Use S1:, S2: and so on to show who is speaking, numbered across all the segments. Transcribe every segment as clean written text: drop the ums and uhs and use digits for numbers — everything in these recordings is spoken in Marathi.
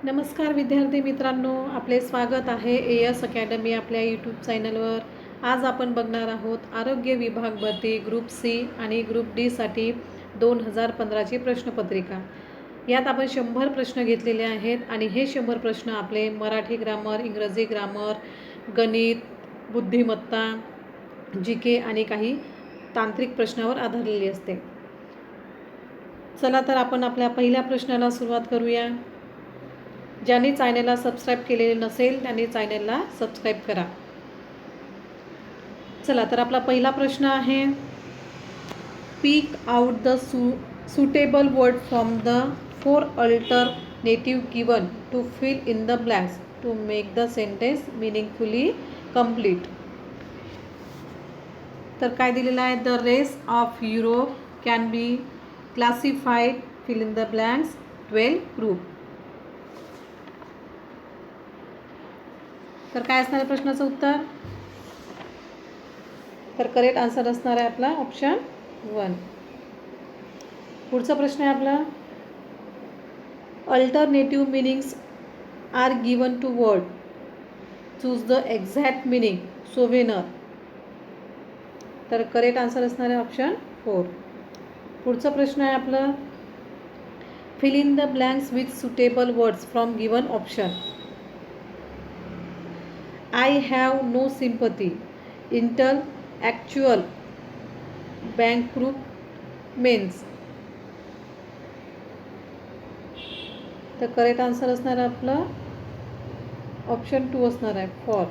S1: नमस्कार विद्यार्थी मित्रांनो, आपले स्वागत आहे एस अकॅडमी आपल्या यूट्यूब चॅनलवर. आज आपण बघणार आहोत आरोग्य विभाग भरती ग्रुप सी आणि ग्रुप डीसाठी 2015ची प्रश्नपत्रिका. यात आपण 100 प्रश्न घेतलेले आहेत आणि हे 100 प्रश्न आपले मराठी ग्रामर, इंग्रजी ग्रामर, गणित, बुद्धिमत्ता, जी के आणि काही तांत्रिक प्रश्नावर आधारलेली असते. चला तर आपण आपल्या पहिल्या प्रश्नाला सुरुवात करूया. ज्यांनी चॅनलला सबस्क्राईब केलेले नसेल त्यांनी चॅनलला सबस्क्राईब करा. चला तर आपला पहिला प्रश्न आहे, speak out the suitable word from the 4 alternative given to fill in the blanks to make the sentence meaningfully complete. तर काय दिलेलं आहे, the rest of Europe can be classified fill in the blanks 12 group. तर काय असणार आहे प्रश्नाचं उत्तर? तर करेक्ट आन्सर असणार आहे आपला ऑप्शन 1. पुढचा प्रश्न आहे आपला, alternative meanings are given to word, choose the exact meaning souvenir. तर करेक्ट आन्सर असणार आहे ऑप्शन 4. पुढचा प्रश्न आहे आपला, fill in the blanks with suitable words from given option. I have no sympathy until actual bankruptcies. तर करेक्ट आन्सर असणार आहे आपलं ऑप्शन 2 असणार आहे, for.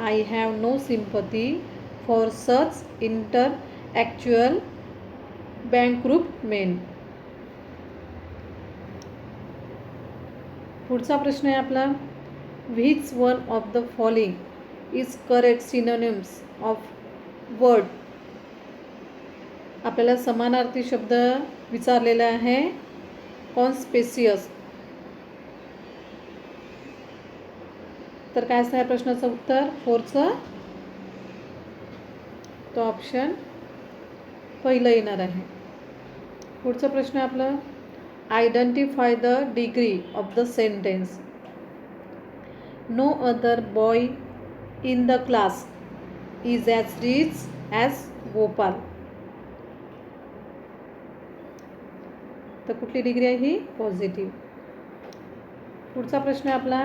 S1: I have no sympathy for such intellectual bankrupt men. पुढचा प्रश्न आहे आपला, which one of the following is correct synonyms of word. आपल्याला समानार्थी शब्द विचारलेला आहे, कॉन्स्पेसियस. तर काय असणार प्रश्नाचं उत्तर 4चं? तो ऑप्शन पहिलं येणार आहे. पुढचा प्रश्न आहे आपला, identify the degree of the sentence. No other boy in the class is as rich as Gopal. तर कुठली डिग्री आहे ही? पॉझिटिव्ह. पुढचा प्रश्न आहे आपला,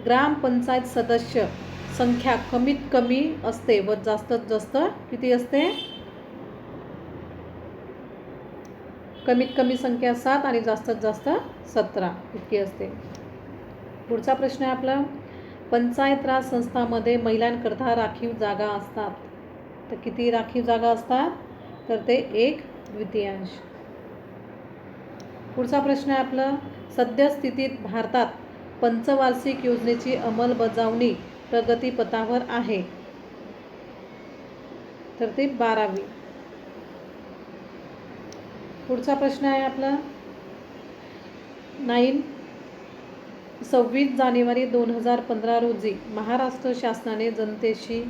S1: ग्रामपंचायत सदस्य संख्या कमीत कमी असते व जास्तीत जास्त किती असते? कमीत कमी संख्या 7 आणि जास्तीत जास्त 17 इतकी असते. पुढचा प्रश्न आहे आपला, पंचायत राज संस्थांमध्ये महिलांकरता राखीव जागा असतात. तर किती राखीव जागा असतात? तर ते 1/2. पुढचा प्रश्न आहे आपला, सद्यस्थितीत भारतात पंचवार्षिक योजनेची अंमलबजावणी प्रगतीपथावर आहे. तर ते 12वी. पुढचा प्रश्न आहे आपला, 26 जानेवारी 2015 रोजी महाराष्ट्र शासनाने जनतेशी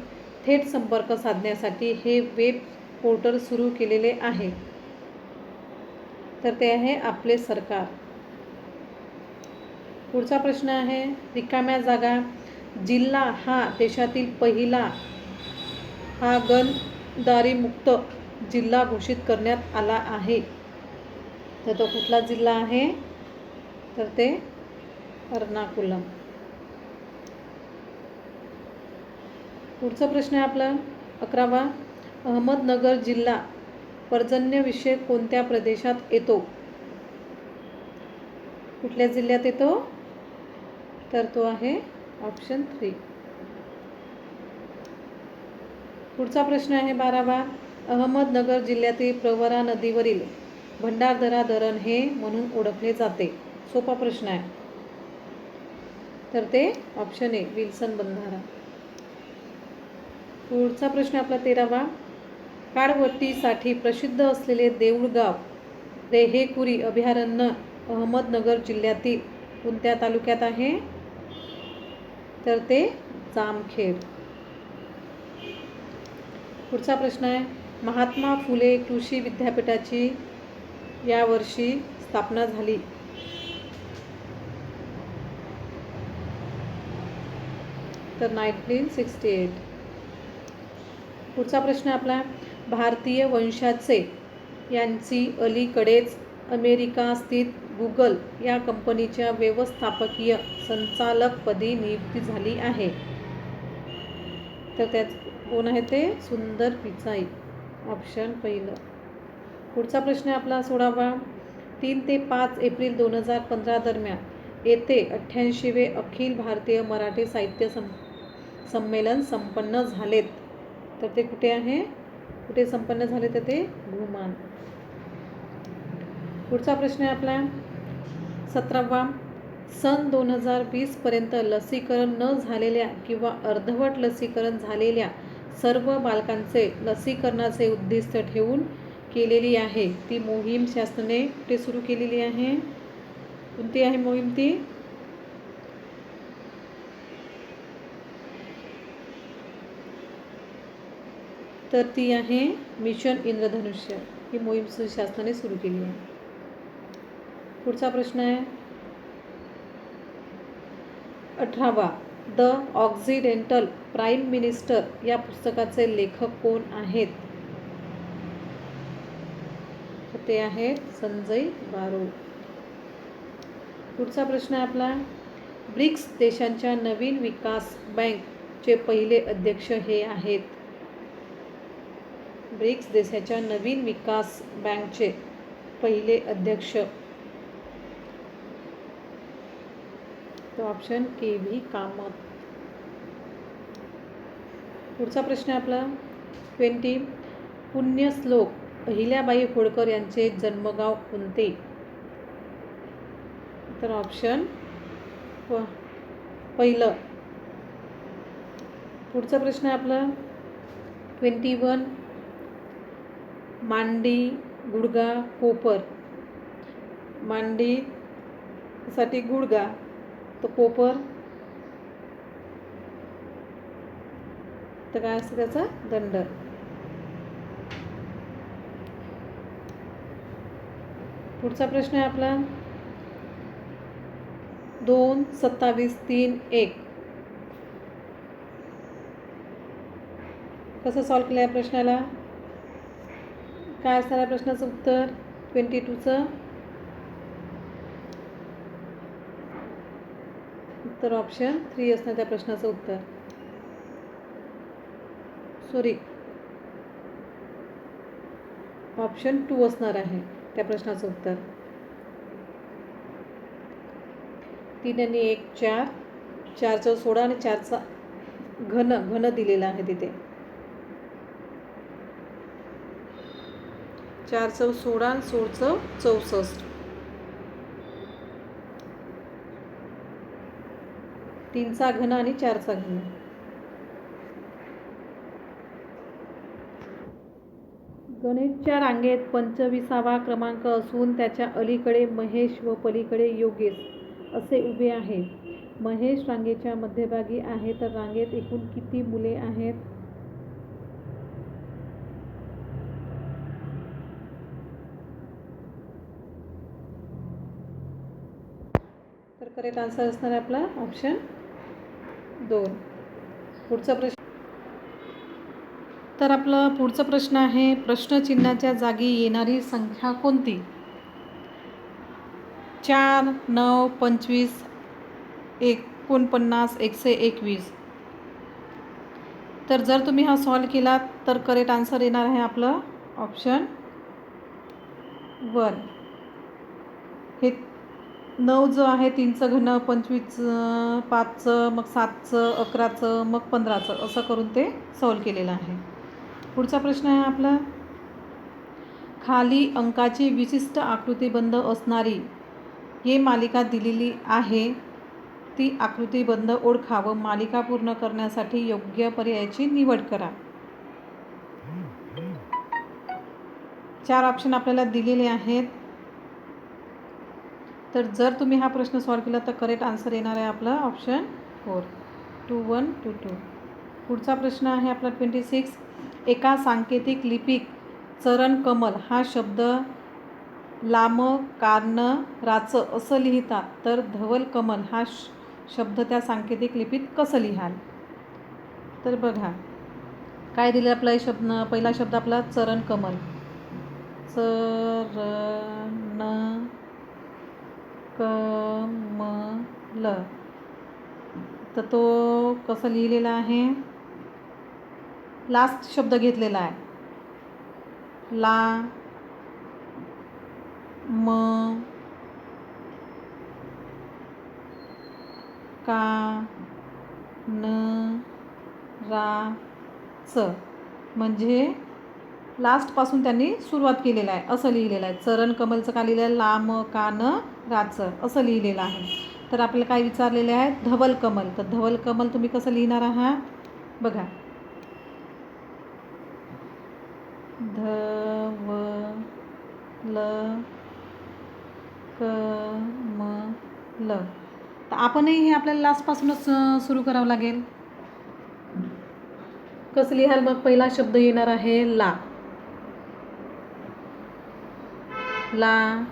S1: थेट संपर्क साधण्यासाठी हे वेब पोर्टल सुरू केलेले आहे. तर ते आहे आपले सरकार. पुढचा प्रश्न आहे, रिकाम्या जागा जिल्हा हा देशातील पहिला हागणदारीमुक्त जिल्हा घोषित करण्यात आला आहे. तर तो कुठला जिल्हा आहे? तर ते एर्नाकुलम. पुढचा प्रश्न आहे आपला 11वा, अहमदनगर जिल्हा पर्जन्यविषयक कोणत्या प्रदेशात येतो? कुठल्या जिल्ह्यात येतो? तर तो आहे ऑप्शन 3. पुढचा प्रश्न आहे 12वा, अहमदनगर जिल्ह्यातील प्रवरा नदीवरील भंडारदरा धरण हे म्हणून ओळखले जाते. सोपा प्रश्न आहे. तर ते ऑप्शन ए, विल्सन बंधारा. पुढचा प्रश्न आपला 13वा, काळवटीसाठी प्रसिद्ध असलेले देऊळगाव रेहेकुरी अभयारण्य अहमदनगर जिल्ह्यातील कोणत्या तालुक्यात आहे? तर ते जामखेड. पुढचा प्रश्न आहे, महात्मा फुले कृषी विद्यापीठाची यावर्षी स्थापना झाली. तर 1968. पुढचा प्रश्न आपला, भारतीय वंशाचे यांची अलीकडेच अमेरिका स्थित गुगल या कंपनीच्या व्यवस्थापकीय संचालकपदी नियुक्ती झाली आहे. तर त्यात कोण आहे ते? सुंदर पिचाई. ऑप्शन पहिलं. पुढचा प्रश्न आपला 16वा, 3 ते 5 एप्रिल 2015 दरम्यान येथे 88वे अखिल भारतीय मराठी साहित्य संमेलन संपन्न झालेत. तर ते कुठे आहे? कुठे संपन्न झाले? तर ते भूमान. पुढचा प्रश्न आहे आपला 17वा, सन 2020 पर्यंत लसीकरण न झालेल्या किंवा अर्धवट लसीकरण झालेल्या सर्व बालकांचे लसीकरणाचे उद्दिष्ट ठेवून केलेली आहे ती मोहीम शासनाने कुठे सुरू केलेली आहे? कोणती आहे मोहीम ती? तर ती आहे मिशन इंद्रधनुष्य. ही मोहीम शासनाने सुरू केली आहे. पुढचा प्रश्न आहे 18वा, द ऑक्सिडेंटल प्राईम मिनिस्टर या पुस्तकाचे लेखक कोण आहेत? ते आहेत संजय बारो. पुढचा प्रश्न आहे आपला, ब्रिक्स देशांच्या नवीन विकास बँकचे पहिले अध्यक्ष हे आहेत. ब्रिक्स देशाच्या नवीन विकास बँकचे पहिले अध्यक्ष. तो ऑप्शन के.व्ही. कामत. पुढचा प्रश्न आहे आपला 20, पुण्यश्लोक अहिल्याबाई होळकर यांचे जन्मगाव कोणते? तर ऑप्शन पहिलं. पुढचा प्रश्न आहे आपला 21, मांडी गुडगा कोपर. मांडीसाठी गुडगा, तो कोपर तर काय असतं त्याचा? दंड. पुढचा प्रश्न आहे आपला 2, 27, 3, 1. कसं सॉल्व केलं या प्रश्नाला? काय असणार आहे प्रश्नाचं उत्तर? 22चं उत्तर ऑप्शन 3 असणार त्या प्रश्नाचं उत्तर. सॉरी, ऑप्शन 2 असणार आहे त्या प्रश्नाचं उत्तर. 3 आणि 1 4, 4चं 16 आणि 4चा घन दिलेला आहे तिथे. 4चं 16 आणि 16चं 64. 3चा घन आणि 4चा घन. गणेशच्या रांगेत 25वा क्रमांक असून त्याच्या अलीकडे महेश व पलीकडे योगेश असे उभे आहे. महेश रांगेच्या मध्यभागी आहे, तर रांगेत एकूण किती मुले आहेत? तर करेक्ट आन्सर असणार आहे आपला ऑप्शन 2. पुढचा प्रश्न. तर आपला पुढचा प्रश्न आहे, प्रश्नचिन्हाच्या जागी येणारी संख्या कोणती? 4, 9, 25, 49, 121. तर जर तुम्ही हा सॉल्व केलात तर करेक्ट आन्सर येणार आहे आपलं ऑप्शन 1. हे 9 जो आहे 3चं घन, 25 5चं, मग 7चं, 11चं, मग 15चं असं करून ते सॉल्व केलेलं आहे. पुढचा प्रश्न आहे आपला, खाली अंकाची विशिष्ट आकृतिबंध असणारी ही मालिका दिलेली आहे. ती आकृतिबंध ओळखा व मालिका पूर्ण करण्यासाठी योग्य पर्यायाची निवड करा. 4 ऑप्शन आपल्याला दिलेले आहेत. तर जर तुम्ही हा प्रश्न सॉल्व केला तर करेक्ट आन्सर येणार आहे आपला ऑप्शन 4, 2122. पुढचा प्रश्न आहे आपला 26, एका सांकेतिक लिपीत चरण कमल हा शब्द लाम कारण राचं असं लिहितात, तर धवल कमल हा शब्द त्या सांकेतिक लिपीत कसं लिहाल? तर बघा काय दिलं आपला शब्द, पहिला शब्द आपला चरण कमल. चरण कमल. तर तो कसं लिहिलेला आहे, लास्ट शब्द घेतलेला आहे. ला म का न रा च, म्हणजे लास्टपासून त्यांनी सुरुवात केलेलं आहे असं लिहिलेलं आहे. चरण कमलचं का लिहिलं आहे, ला म का न राचं असं लिहिलेलं आहे. तर आपल्याला काय विचारलेले आहे, धवल कमल. तर धवल कमल तुम्ही कसं लिहिणार आहात बघा, धवल कमल. तर आपणही हे आपल्याला लास्टपासूनच सुरू करावं लागेल. कसं लिहाल मग, पहिला शब्द येणार आहे ला. ला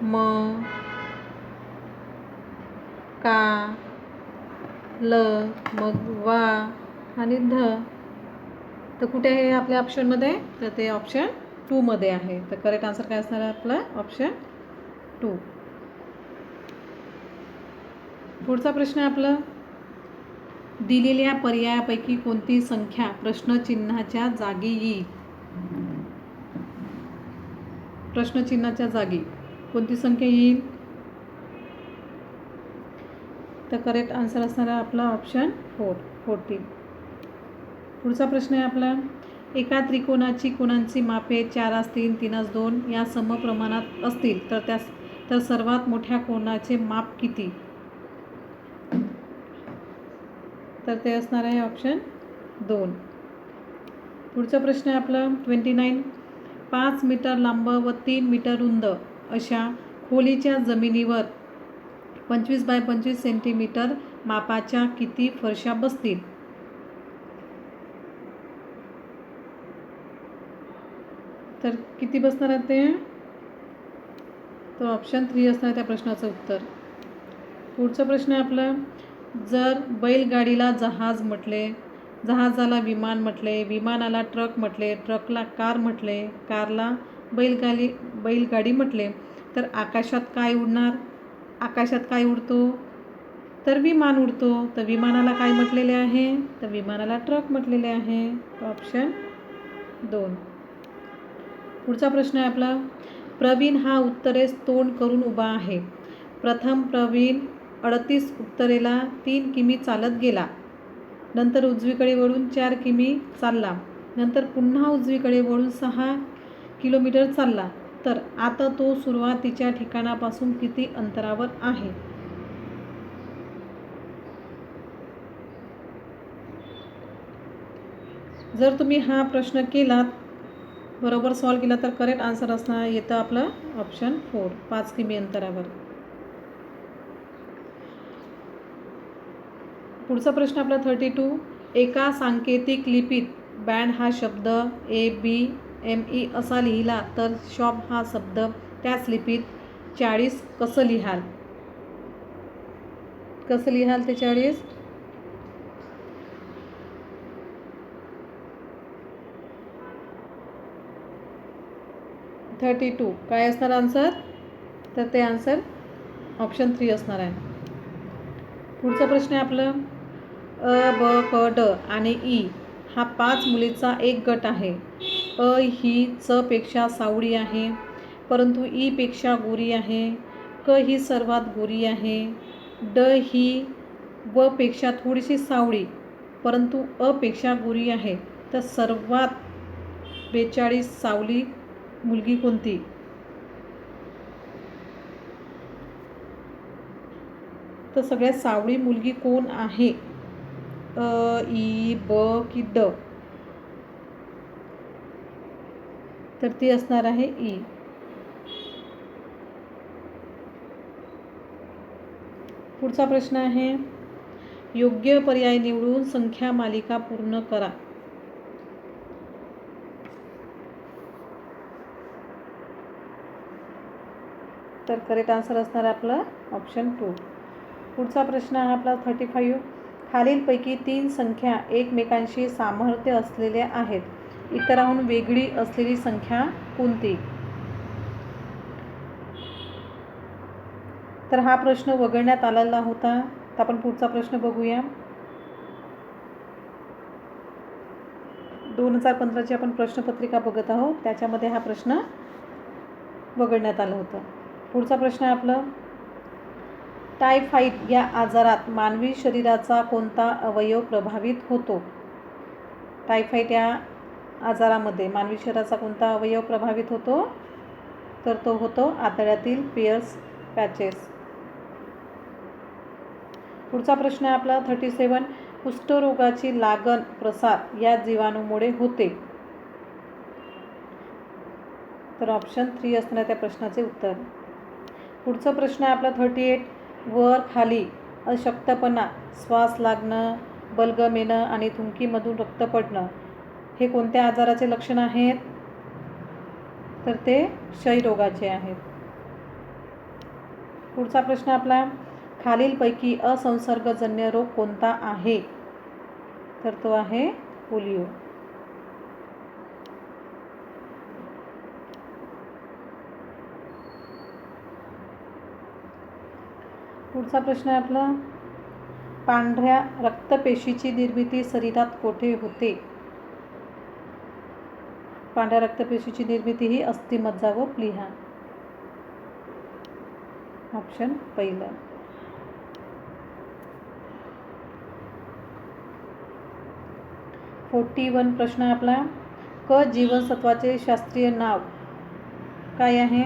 S1: म का ल, मग वा आणि ध. तर कुठे आहे आपल्या ऑप्शनमध्ये, तर ते ऑप्शन 2 मध्ये आहे. तर करेक्ट आन्सर काय असणार आहे आपलं, ऑप्शन 2. पुढचा प्रश्न आहे आपलं, दिलेल्या पर्यायापैकी कोणती संख्या प्रश्नचिन्हाच्या जागी येईल. प्रश्नचिन्हाच्या जागी कोणती संख्या येईल, तर करेक्ट आन्सर असणार आहे आपला ऑप्शन 14. पुढचा प्रश्न आहे आपला, एका त्रिकोणाची कोणांची मापे 4:3, 3:2 या समप्रमाणात असतील तर सर्वात मोठ्या कोणाचे माप किती. तर ते असणार आहे ऑप्शन 2. पुढचा प्रश्न आहे आपला 29, 5 मीटर लांब व 3 मीटर रुंद अशा खोलीच्या जमिनीवर 25 बाय 25 सेंटीमीटर मापाच्या किती फरशा बसतील. तर किती बसणार आहे ते, तर ऑप्शन 3 असणार त्या प्रश्नाचं उत्तर. पुढचा प्रश्न आहे आपला, जर बैलगाडीला जहाज म्हटले, जहाजाला विमान म्हटले, विमानाला ट्रक म्हटले, ट्रकला कार म्हटले, कारला बैलगाडी म्हटले, तर आकाशात काय उडणार. आकाशात काय उडतो, तर विमान उडतो. तर विमानाला काय म्हटलेले आहे, तर विमानाला ट्रक म्हटलेले आहे. ऑप्शन 2. पुढचा प्रश्न आहे आपला, प्रवीण हा उत्तरेस तोंड करून उभा आहे. प्रथम प्रवीण 38 उत्तरेला 3 किमी चालत गेला, नंतर उजवीकडे वळून 4 किमी चालला, नंतर पुन्हा उजवीकडे वळून 6 किलोमीटर चालला. तर आता तो सुरुवातीच्या ठिकाणापासून किती अंतरावर आहे. जर तुम्ही हा प्रश्न केलात, बरोबर सॉल्व केला, तर करेक्ट आन्सर असणार येतं आपलं ऑप्शन 4, 5 किमी अंतरावर. पुढचा प्रश्न आपला 32, एका सांकेतिक लिपीत बँड हा शब्द ABME असा लिहिला तर शॉप हा शब्द त्याच लिपीत 40 कसं लिहाल. कसं लिहाल ते 40. काय असणार आन्सर, तर ते आन्सर ऑप्शन 3 असणार आहे. पुढचा प्रश्न आहे आपलं, अ ब क ड आणि ई हा 5 मुलीचा एक गट आहे. अ ही च पेक्षा सावळी आहे, परंतु ई पेक्षा गोरी आहे. क ही सर्वात गोरी आहे. ड ही व पेक्षा थोडीशी सावळी, परंतु अ पेक्षा गोरी आहे. तर सर्वात 42 सावली मुलगी कोणती. तर सगळ्यात सावळी मुलगी कोण आहे, अ ई ब की ड. तर ती असणार आहे ई. पुढचा प्रश्न आहे, योग्य पर्याय निवडून संख्या मालिका पूर्ण करा. तर करेक्ट आन्सर असणार आपलं ऑप्शन 2. पुढचा प्रश्न आहे आपला 35, खालीलपैकी 3 संख्या एकमेकांशी सामर्थ्य असलेल्या आहेत. इतरांहून वेगळी असलेली संख्या कोणती? तर हा प्रश्न वगळण्यात आलेला होता. तर आपण पुढचा प्रश्न बघूया. 2015ची आपण प्रश्नपत्रिका बघत आहोत. त्याच्यामध्ये हा प्रश्न वगळण्यात आलं होतं. पुढचा प्रश्न आहे आपलं, टायफॉइड या आजारात मानवी शरीराचा कोणता अवयव प्रभावित होतो? टायफॉइड या आजारामध्ये मानवी शरीराचा कोणता अवयव प्रभावित होतो? तर तो होतो आतड्यातील पियर्स पॅचेस. पुढचा प्रश्न आहे आपला 37, कुष्ठरोगाची लागण प्रसार या जीवाणूमुळे होते? तर ऑप्शन 3 असणार त्या प्रश्नाचे उत्तर. पुढचा प्रश्न आहे आपला 38, वर खाली अशक्तपणा, श्वास लागणं, बलगम येणं आणि थुंकीमधून रक्त पडणं हे कोणत्या आजाराचे लक्षण आहेत? तर ते क्षयरोगाचे आहेत. पुढचा प्रश्न आपला, खालीलपैकी असंसर्गजन्य रोग कोणता आहे? तर तो आहे पोलिओ. पुढचा प्रश्न आहे आपला, पांढऱ्या रक्तपेशीची निर्मिती शरीरात कोठे होते? पांढऱ्या रक्तपेशीची निर्मिती ही अस्थिमज्जा व प्लीहा. ऑप्शन पहिलं. वन प्रश्न आपला, क जीवनसत्वाचे शास्त्रीय नाव काय आहे?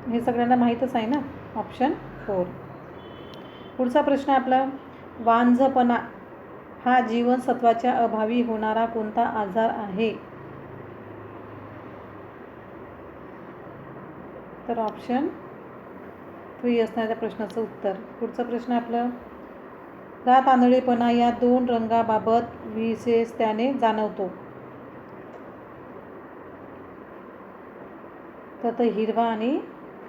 S1: हे सगळ्यांना माहीतच आहे ना. ऑप्शन 4. पुढचा प्रश्न आपला, वांझपणा हा जीवनसत्वाच्या अभावी होणारा कोणता आजार आहे? तर ऑप्शन 3 असणार त्या प्रश्नाचं उत्तर. पुढचा प्रश्न आपलं, रात आंधळेपणा या 2 रंगाबाबत विशेषत्याने जाणवतो? तर हिरवा आणि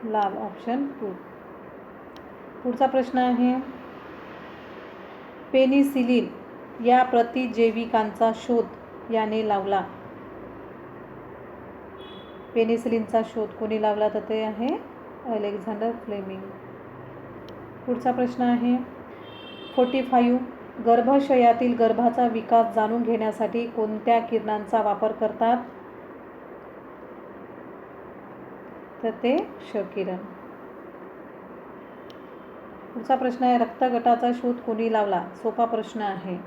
S1: लाल. ऑप्शन 2. पुढचा प्रश्न आहे, पेनिसिलिन या प्रतिजैविकांचा शोध याने लावला? पेनिसिलिनचा शोध कोणी लावला? तर ते आहे अलेक्झांडर फ्लेमिंग. पुढचा प्रश्न आहे 45, गर्भाशयातील गर्भाचा विकास जाणून घेण्यासाठी कोणत्या किरणांचा वापर करतात? तर ते क्ष किरण. पुढचा प्रश्न आहे, रक्तगटाचा शोध कोणी लावला? सोपा प्रश्न आहे.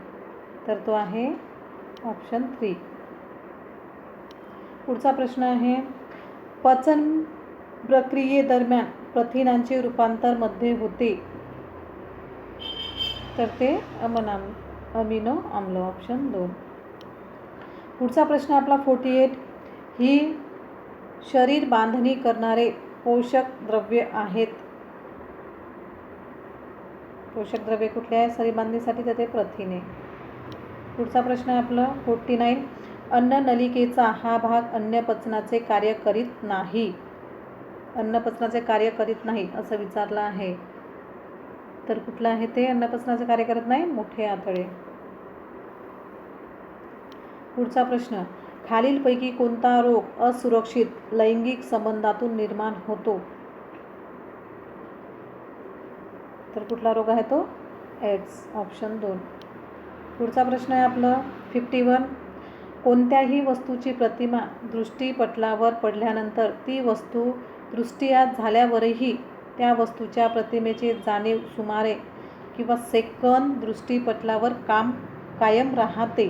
S1: तर तो आहे ऑप्शन 3. पुढचा प्रश्न आहे, पचन प्रक्रियेदरम्यान प्रथिनांचे रूपांतर मध्ये होते? तर ते अमिनो आम्ल. ऑप्शन 2. पुढचा प्रश्न आपला 48, ही शरीर बांधणी करणारे पोषक द्रव्य आहेत? पोषक द्रव्य कुठले आहे शरीर बांधणीसाठी? तर ते प्रथिने. पुढचा प्रश्न आहे आपलं 49, अन्न नलिकेचा हा भाग अन्न पचनाचे कार्य करीत नाही? अन्न पचनाचे कार्य करीत नाही असं विचारलं आहे. तर कुठलं आहे ते अन्न पचनाचे कार्य करत नाही? मोठे आतडे. पुढचा प्रश्न, खालीलपैकी कोणता रोग असुरक्षित लैंगिक संबंधातून निर्माण होतो? तर कुठला रोग आहे तो? एड्स. ऑप्शन 2. पुढचा प्रश्न आहे आपलं 51, कोणत्याही वस्तूची प्रतिमा दृष्टीपटलावर पडल्यानंतर ती वस्तू दृष्टीआत झाल्यावरही त्या वस्तूच्या प्रतिमेची जाणीव सुमारे किंवा सेकंद दृष्टीपटलावर कायम राहते?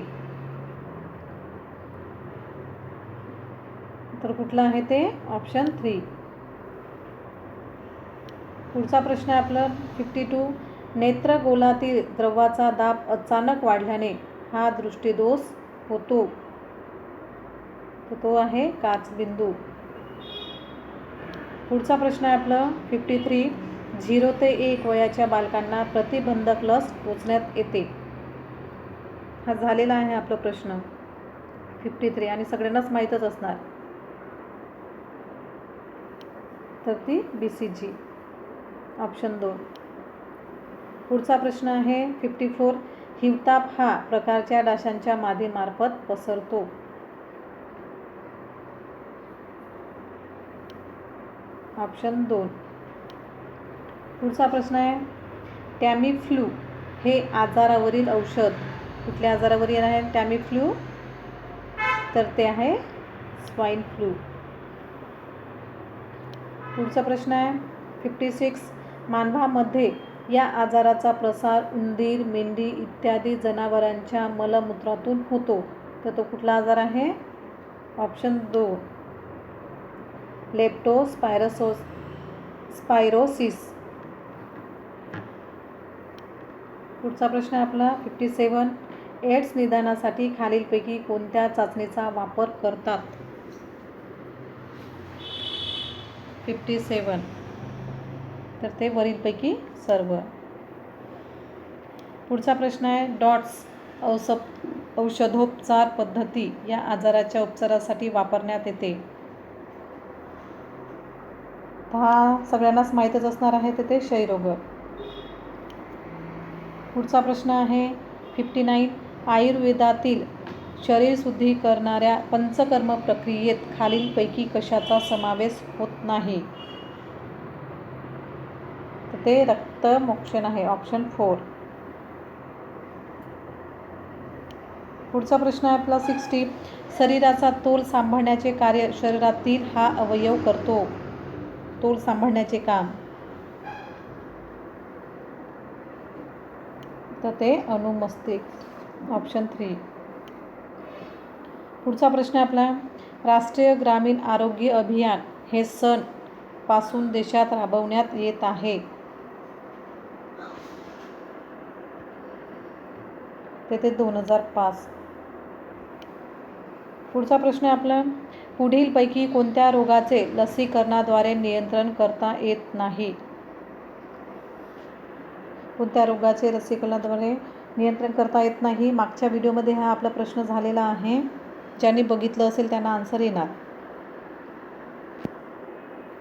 S1: तर कुठलं आहे ते? ऑप्शन 3. पुढचा प्रश्न आहे आपलं 52, नेत्रगोलातील द्रवाचा दाब अचानक वाढल्याने हा दृष्टिदोष होतो? तर तो आहे काचबिंदू. पुढचा प्रश्न आहे आपलं 53, 0 ते 1 वयाच्या बालकांना प्रतिबंधक लस टोचण्यात येते? हा झालेला आहे आपला प्रश्न 53 आणि सगळ्यांनाच माहीतच असणार. तर ती BCG, ऑप्शन 2. पुढचा प्रश्न आहे 54. हिवताप हा प्रकारच्या डासांच्या मादीमार्फत पसरतो. ऑप्शन 2. पुढचा प्रश्न आहे टॅमीफ्लू हे आजारावरील औषध कुठल्या आजारावरील आहे टॅमीफ्लू? तर ते आहे स्वाईन फ्लू. पुढचा प्रश्न आहे 56. मानवामध्ये या आजाराचा प्रसार उंदीर, मेंढी इत्यादी जनावरांच्या मलमूत्रातून होतो. तर तो कुठला आजार आहे? ऑप्शन 2. लेप्टोस्पायरोसिस. पुढचा प्रश्न आहे आपला 57. एड्स निदानासाठी खालीलपैकी कोणत्या चाचणीचा वापर करतात? 57. तर ते वरीलपैकी सर्व. पुढचा प्रश्न आहे डॉट्स औषधोपचार पद्धती या आजाराच्या उपचारासाठी वापरण्यात येते. हा सगळ्यांनाच माहीतच असणार आहे ते क्षयरोग. पुढचा प्रश्न आहे 59. आयुर्वेदातील शरीर शुद्धी करणाऱ्या पंचकर्म प्रक्रियेत खालीलपैकी कशाचा समावेश होत नाही? तर ते रक्तमोक्षण आहे, ऑप्शन 4. पुढचा प्रश्न आहे आपला 60. शरीराचा तोल सांभाळण्याचे कार्य शरीरातील हा अवयव करतो. तोल सांभाळण्याचे काम तर ते अनुमस्तिष्क, ऑप्शन 3. पुढचा प्रश्न आपला राष्ट्रीय ग्रामीण आरोग्य अभियान हे सन पासून देशात राबवण्यात येत आहे. ते 2005. पुढचा प्रश्न आपला पुढीलपैकी कोणत्या रोगाचे लसीकरणाद्वारे नियंत्रण करता येत नाही? कोणत्या रोगाचे लसीकरणाद्वारे नियंत्रण करता येत नाही? मागच्या व्हिडिओमध्ये हा आपला प्रश्न झालेला आहे. ज्यांनी बघितलं असेल त्यांना आन्सर येणार.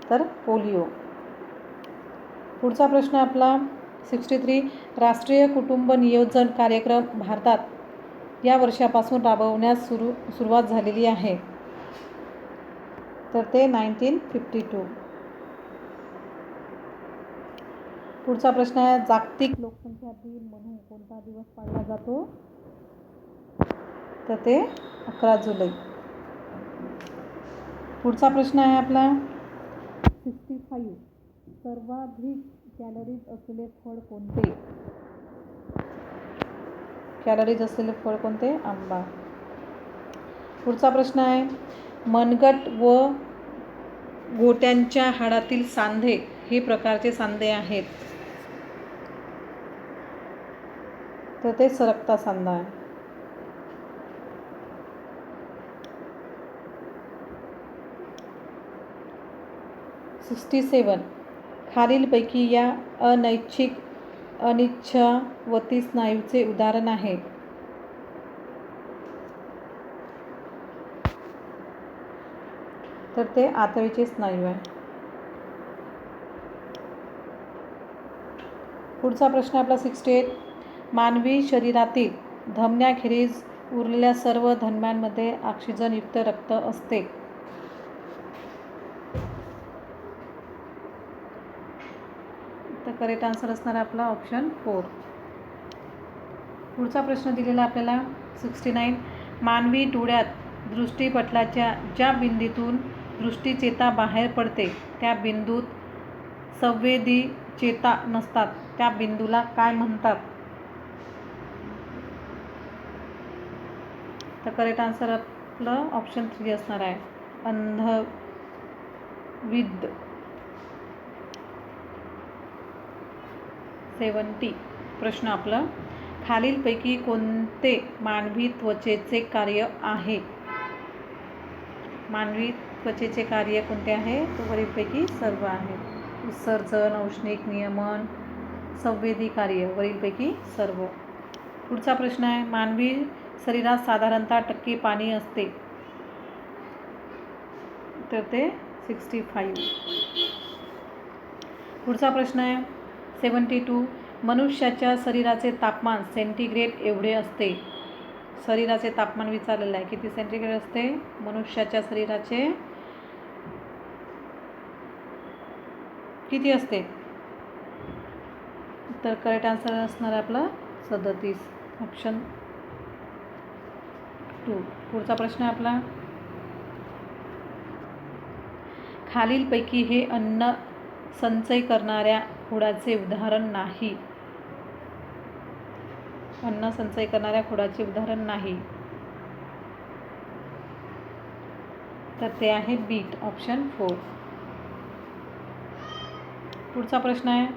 S1: तर पोलिओ. पुढचा प्रश्न आपला 63. राष्ट्रीय कुटुंब नियोजन कार्यक्रम भारतात या वर्षापासून राबवण्यास सुरुवात झालेली आहे. तर ते 1952. पुढचा प्रश्न आहे जागतिक लोकसंख्या दिन म्हणून कोणता दिवस पाळला जातो? तर ते 11 जुलै. पुढचा प्रश्न आहे आपला 65. सर्वाधिक कॅलरीज असलेले फळ कोणते? कॅलरीज असलेले फळ कोणते? आंबा. पुढचा प्रश्न आहे मनगट व गोट्यांच्या हाडातील सांधे हे प्रकारचे सांधे आहेत. तर ते सरकता सांधा आहे. खालीलपैकी या अनिच्छावती स्नायूचे उदाहरण आहे. तर ते आतळीचे स्नायू आहे. पुढचा प्रश्न आपला 68. मानवी शरीरातील धमन्याखेरीज उरलेल्या सर्व धमन्यांमध्ये ऑक्सिजनयुक्त रक्त असते. तर करेक्ट आन्सर असणार आपला ऑप्शन 4. पुढचा प्रश्न दिलेला आपल्याला 69. मानवी डोळ्यात दृष्टीपटलाच्या ज्या बिंदूतून दृष्टीचेता बाहेर पडते त्या बिंदूत संवेदी चेता नसतात. त्या बिंदूला काय म्हणतात? तर करेक्ट आन्सर आपलं ऑप्शन 3 असणार आहे अंधविद. 70. प्रश्न आपलं खालीलपैकी कोणते मानवी त्वचेचे कार्य आहे? मानवी त्वचेचे कार्य कोणते आहे? तर वरीलपैकी सर्व आहे. उत्सर्जन, औष्णिक नियमन, संवेदी कार्य वरीलपैकी सर्व. पुढचा प्रश्न आहे मानवी शरीरात साधारणतः टक्के पाणी असते. तर ते 65. पुढचा प्रश्न आहे 72. मनुष्याच्या शरीराचे तापमान सेंटीग्रेड एवढे असते. शरीराचे तापमान विचारलेलं आहे, किती सेंटीग्रेड असते मनुष्याच्या शरीराचे, किती असते? तर करेक्ट आन्सर असणार आहे आपलं 37, ऑप्शन 2. पुढचा प्रश्न आहे आपला खालीलपैकी हे अन्न संचय करणाऱ्या खोडाचे उदाहरण नाही. अन्न संचय करणाऱ्या खोडाचे उदाहरण नाही. तर ते आहे बीट, ऑप्शन 4. पुढचा प्रश्न आहे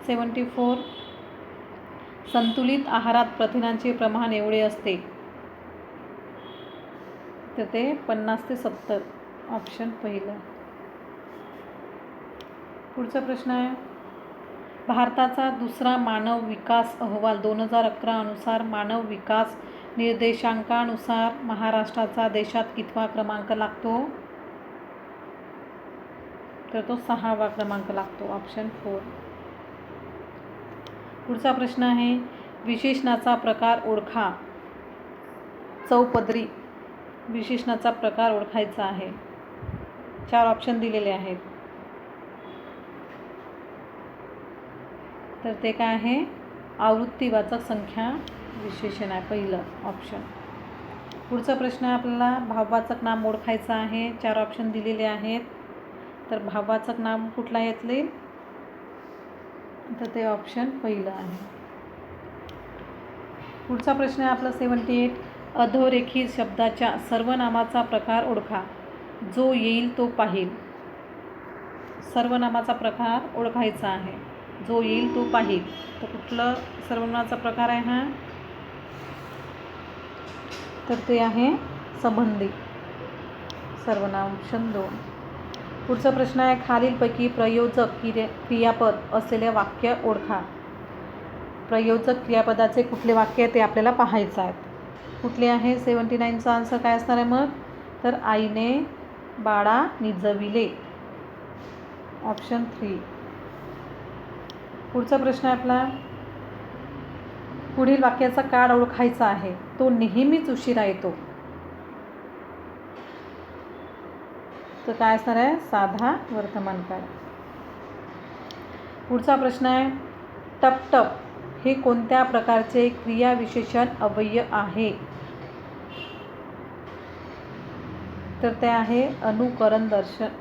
S1: 74. संतुलित आहारात प्रथिनांचे प्रमाण एवढे असते. तर ते 50 ते 70, ऑप्शन पहिलं. पुढचा प्रश्न आहे भारताचा दुसरा मानव विकास अहवाल 2011 अनुसार मानव विकास निर्देशांकानुसार महाराष्ट्राचा देशात कितवा क्रमांक लागतो? तर तो 6वा क्रमांक लागतो, ऑप्शन 4. पुढचा प्रश्न आहे विशेषणाचा प्रकार ओळखा. चौपदरी विशेषणाचा प्रकार ओळखायचा आहे. 4 ऑप्शन दिलेले आहेत. तर ते काय आहे? आवृत्तीवाचक संख्या विशेषण आहे, पहिलं ऑप्शन. पुढचा प्रश्न आपल्याला भाववाचक नाम ओळखायचं आहे. 4 ऑप्शन दिलेले आहेत. तर भाववाचक नाम कुठला येतले? तर ते ऑप्शन पहिलं आहे. पुढचा प्रश्न आहे आपला 78. अधोरेखित शब्दाच्या सर्वनामाचा प्रकार ओळखा. जो येईल तो पाहिल. सर्वनामाचा प्रकार ओळखायचा आहे. जो येईल तो पाहिल. तर कुठलं सर्वनामाचा प्रकार आहे हा? तर ते आहे संबंधी सर्वनाम, ऑप्शन 2. पुढचा प्रश्न आहे खालीलपैकी प्रयोजक क्रियापद असलेले वाक्य ओळखा. प्रयोजक क्रियापदाचे कुठले वाक्य आहे ते आपल्याला पाहायचं आहे. कुठले आहे? 79चा आन्सर काय असणार आहे मग? तर आईने बाळा निजविले, ऑप्शन 3. पुढचा प्रश्न आहे आपला पुढील वाक्याचा काळ ओळखायचा आहे. तो नेहमीच उशिरा येतो. तर काय असणार आहे? साधा वर्तमान काळ. पुढचा प्रश्न आहे टप-टप हे कोणत्या प्रकारचे क्रियाविशेषण अव्यय आहे? तर ते आहे अनुकरण दर्शक,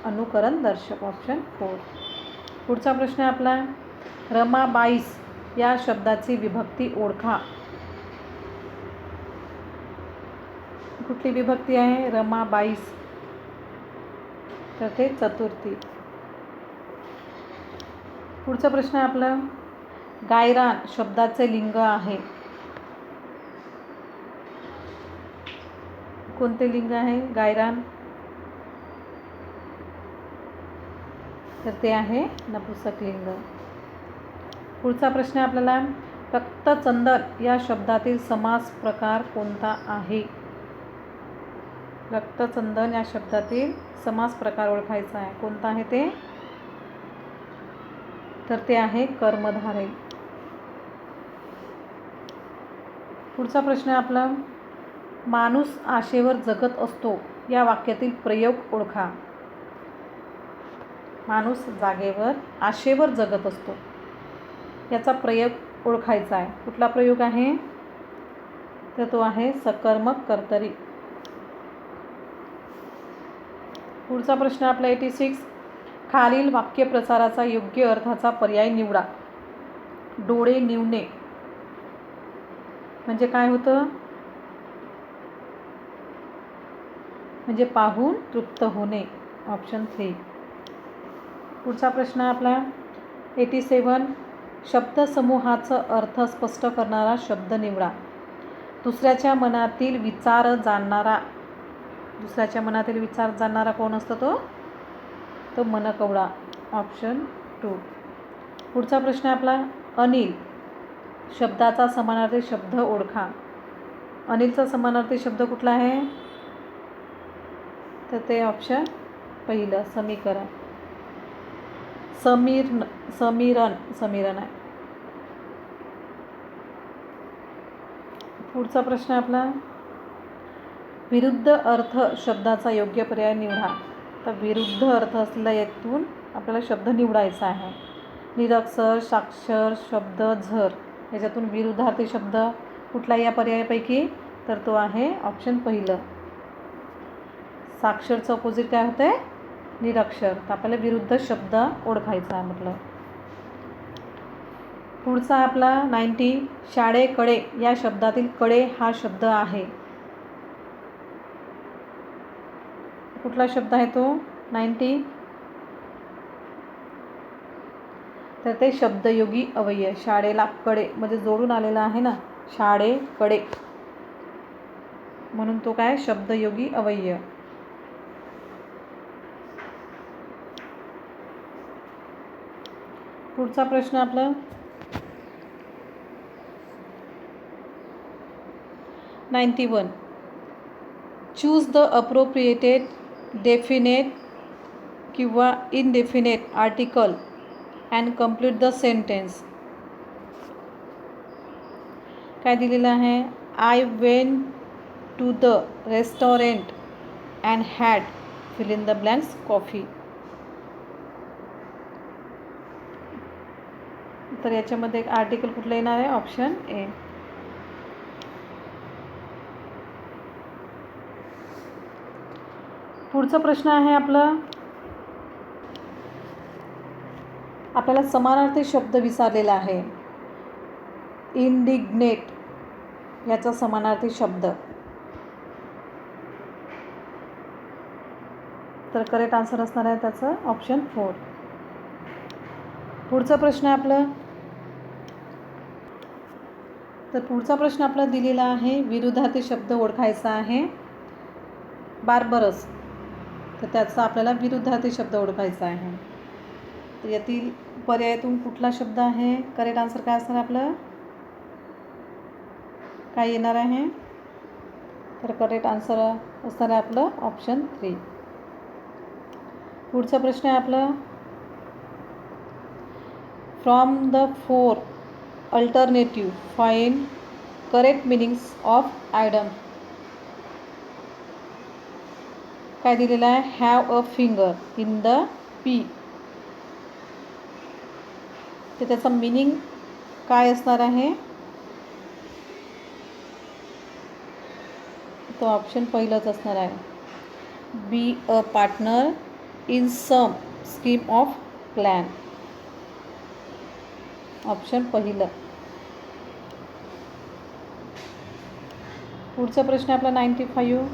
S1: अनुकरण दर्शक, ऑप्शन 4. पुढचा प्रश्न आहे आपला रमाबाईस या शब्दाची विभक्ती ओळखा. कुठली विभक्ती आहे रमाबाईस? तर ते चतुर्थी. पुढचा प्रश्न आहे आपला गायरान शब्दाचे लिंग आहे. कोणते लिंग आहे गायरान? तर ते आहे नपुंसक लिंग. पुढचा प्रश्न आपल्याला रक्तचंदन या शब्दातील समास प्रकार कोणता आहे? रक्तचंदन या शब्दातील समास प्रकार ओळखायचा आहे. कोणता आहे ते? तर ते आहे कर्मधारय. पुढचा प्रश्न आपला माणूस आशेवर जगत असतो या वाक्यातील प्रयोग ओळखा. माणूस जागेवर आशेवर जगत असतो याचा प्रयोग ओळखायचा आहे. कुठला प्रयोग आहे? तर तो आहे सकर्मक कर्तरी. पुढचा प्रश्न आपला 86. खालील वाक्यप्रचाराचा योग्य अर्थाचा पर्याय निवडा. डोळे निवणे म्हणजे काय होतं? म्हणजे पाहून तृप्त होणे, ऑप्शन 3. पुढचा प्रश्न आपला 87. शब्दसमूहाचा अर्थ स्पष्ट करणारा शब्द निवडा. दुसऱ्याच्या मनातील विचार जाणणारा. दुसऱ्याच्या मनातील विचार जाणणारा कोण असतो? तो मनकवडा, ऑप्शन 2. पुढचा प्रश्न आपला अनिल शब्दाचा समानार्थी शब्द ओळखा. अनिलचा समानार्थी शब्द कुठला आहे? तर ते ऑप्शन पहिलं समीकरण. समीरण आहे. पुढचा प्रश्न आपला, विरुद्ध अर्थ शब्दाचा योग्य पर्याय निवडा. तर विरुद्ध अर्थ असलेला यातून आपल्याला शब्द निवडायचा आहे. निरक्षर, साक्षर, शब्द, झर याच्यातून विरुद्धार्थी शब्द कुठला या पर्यायापैकी? तर तो आहे ऑप्शन पहिलं. साक्षरचं अपोजिट काय होतं आहे? निरक्षर. तर आपल्याला विरुद्ध शब्द ओळखायचा आहे म्हटलं. पुढचा आपला 90, शाळेकडे या शब्दातील कडे हा शब्द आहे. कुठला शब्द आहे तो? 90. तर ते शब्दयोगी अव्यय. शाळेला कडे म्हणजे जोडून आलेला आहे ना, शाळेकडे, म्हणून तो काय? शब्दयोगी अव्यय. पुढचा प्रश्न आपला 91, चूज द अप्रोप्रिएटेड डेफिनेट किंवा indefinite article and complete the sentence. काय दिलेलं आहे? I went to the restaurant and had fill in the blanks coffee. तर याच्यामध्ये एक आर्टिकल कुठलं येणार आहे? Option A. पुढचा प्रश्न आहे आपला, आपल्याला समानार्थी शब्द विचारलेला आहे. इंडिग्नेट याचा समानार्थी शब्द. तर करेक्ट आन्सर असणार आहे त्याचं ऑप्शन 4. पुढचा प्रश्न आपला, तर पुढचा प्रश्न आपला दिलेला आहे, विरुद्धार्थी शब्द ओळखायचा आहे. बार्बरस, तर त्याचा आपल्याला विरुद्धार्थी शब्द ओळखायचा आहे. तर यातील पर्यायातून कुठला शब्द आहे? करेक्ट आन्सर काय असणार आपलं? काय येणार आहे? तर करेक्ट आन्सर असणार आहे आपलं ऑप्शन 3. पुढचा प्रश्न आहे आपला, from the 4 alternative find correct meanings of idiom. काय दिलेलं आहे? Have a finger in the pie. तर त्याचा मिनिंग काय असणार आहे? तो ऑप्शन पहिलंच असणार आहे. Be a partner in some scheme of plan. Option पहिलं. पुढचा प्रश्न आपला 95,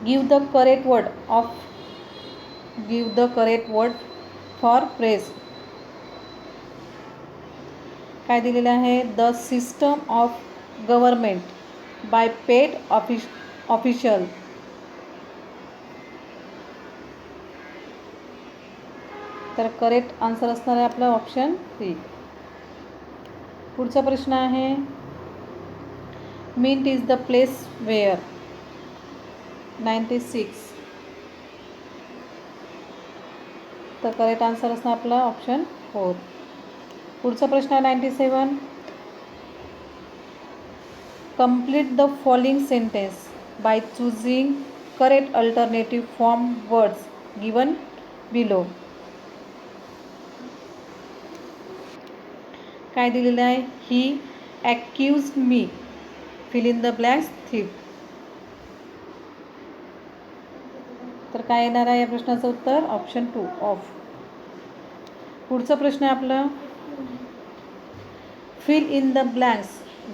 S1: give the correct word for press. काय दिलेलं आहे? The system of government by paid official. तर करेक्ट आन्सर असणार आहे आपलं ऑप्शन 3. पुढचा प्रश्न आहे, mint is the place where. 96. तर करेक्ट आन्सर असणार आपला ऑप्शन 4. पुढचा प्रश्न आहे 97, complete the following sentence by choosing correct alternative form words given below. काय दिलेलं आहे? He accused me fill in the blanks thief. तर काय येणार आहे या प्रश्नाचं उत्तर? Option 2 of. पुढचा प्रश्न आहे आपला, fill in the blanks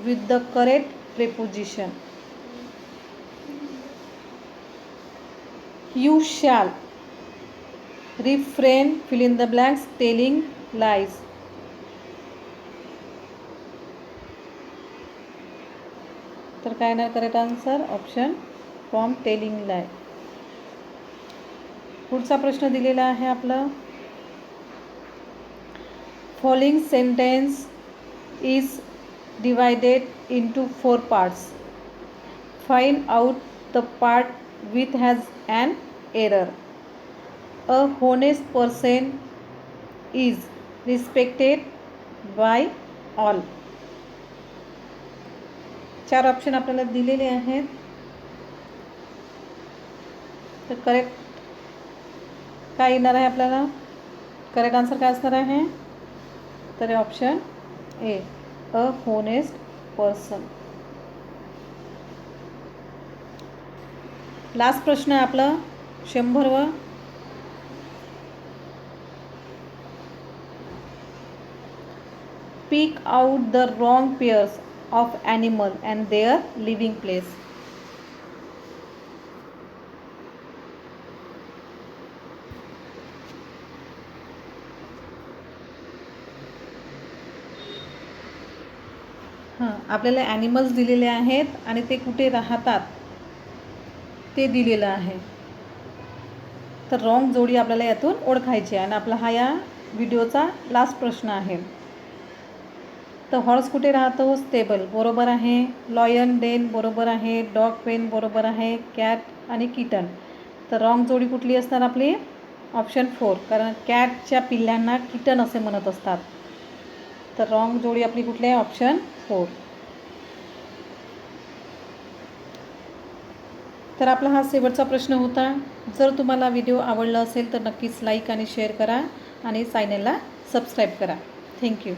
S1: with the correct preposition. You shall refrain fill in the blanks telling lies. तर काय येणार correct answer? Option from telling lie. पुढचा प्रश्न दिलेला आहे आपला, following sentence is divided into 4 parts. Find out the part with has an error. A honest person is respected by all. 4 option आपल्याला दिलेले आहेत. तर करेक्ट काय येणार आहे आपल्याला? करेक्ट आन्सर काय असणार आहे? तर option A, a honest person. Last प्रश्न आहे आपला 100वा. Pick out the wrong pairs of animal and their living place. आपल्याला ॲनिमल्स दिलेले आहेत आणि ते कुठे राहतात ते दिलेलं आहे. तर रॉंग जोडी आपल्याला यातून ओळखायची आहे आणि आपला हा या व्हिडिओचा लास्ट प्रश्न आहे. तर हॉर्स कुठे राहतो? स्टेबल, बरोबर आहे. लॉयन डेन बरोबर आहे. डॉग पेन बरोबर आहे. कॅट आणि किटन. तर रॉंग जोडी कुठली असणार आपली? ऑप्शन 4, कारण कॅटच्या पिल्ल्यांना किटन असे म्हणत असतात. तर रॉंग जोडी आपली कुठली आहे? ऑप्शन 4. तर आपला हा शेवटचा प्रश्न होता. जर तुम्हाला व्हिडिओ आवडला असेल तर नक्कीच लाईक आणि शेअर करा आणि चॅनलला सबस्क्राईब करा. थँक्यू.